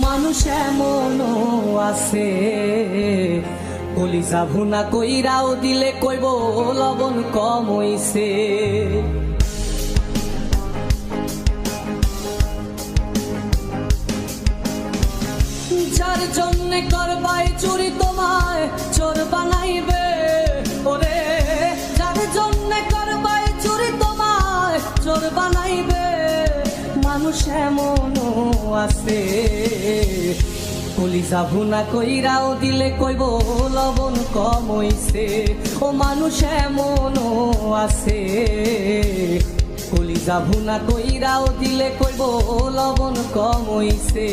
মানুষ এমনও আছে কলিজা ভুনা কইরাও দিলে কইব লবণ কম হইছে। যার জন্য করবাই চুরি তোমায় চোর বানাইবে, ওরে যার জন্য করবাই চুরি তোমায় চোর বানাইবে। মানুষ এমনও আছে কলিজা ভুনা কইরাও দিলে কইব লবণ কম হইছে। ও মানুষ এমনও আছে কলিজা ভুনা কইরাও দিলে কইব লবণ কম হইছে।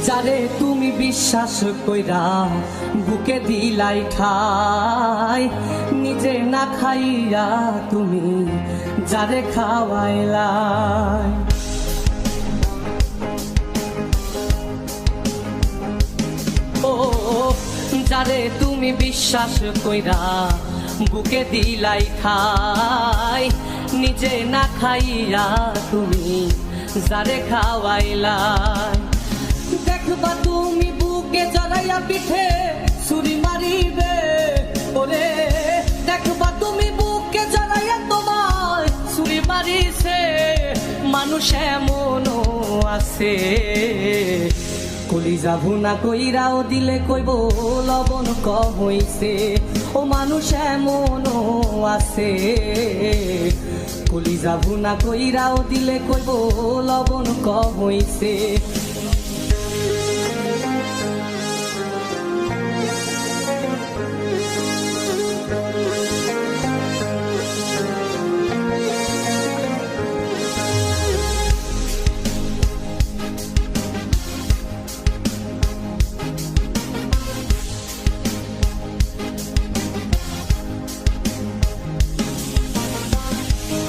যারে তুমি বিশ্বাস কইরা বুকে দিলাই ঠাই, নিজে না খাইয়া তুমি যারে খাওয়াইলাই। ও যারে তুমি বিশ্বাস কইরা বুকে দিলাই ঠাই, নিজে না খাইয়া তুমি যারে খাওয়াইলাই। দেখবা তুমি বুকে জড়াইয়া পিঠে ছুরি মারিবে, ওরে দেখবা তুমি বুকে জড়াইয়া তোমার ছুরি মারিছে। মানুষ এমনও আছে কলিজা ভুনা কইরাও দিলে কইব লবণ কম হইছে। ও মানুষ এমনও আছে কলিজা ভুনা কইরাও দিলে কইব লবণ কম হইছে।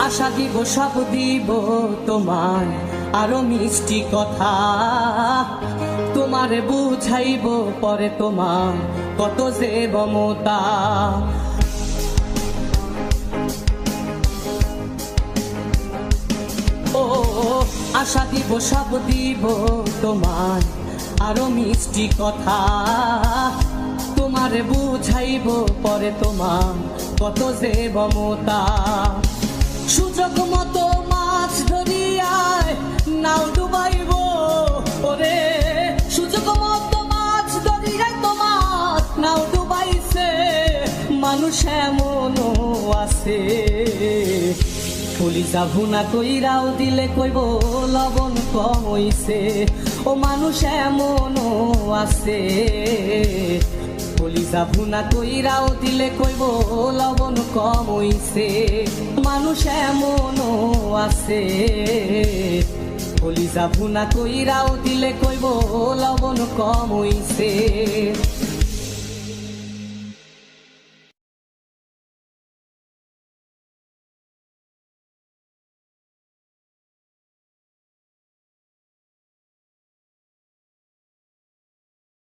আশা দিব সব দিব তোমার আরো মিষ্টি কথা, তোমারে বুঝাইব পরে তোমার কত যে মমতা। ও আশা দিব সব দিব তোমার আরো মিষ্টি কথা, তোমারে বুঝাইব পরে তোমার কত যে মমতা। সুযোগ মতো মাছ ধরিয়ায় নাও ডুবাইব, ওরে সুযোগ মতো মাছ ধরিয়ায় তোমার নাও ডুবাইছে। মানুষ এমনও আছে কলিজা ভুনা কইরাও দিলে কইব লবণ কম হইছে। ও মানুষ এমনও আছে কলিজা ভুনা কইরাও দিলে কইব লবণ কম হইছে। মানুষ এমনও আছে কলিজা ভুনা কইরাও দিলে কইব লবণ কম হইছে।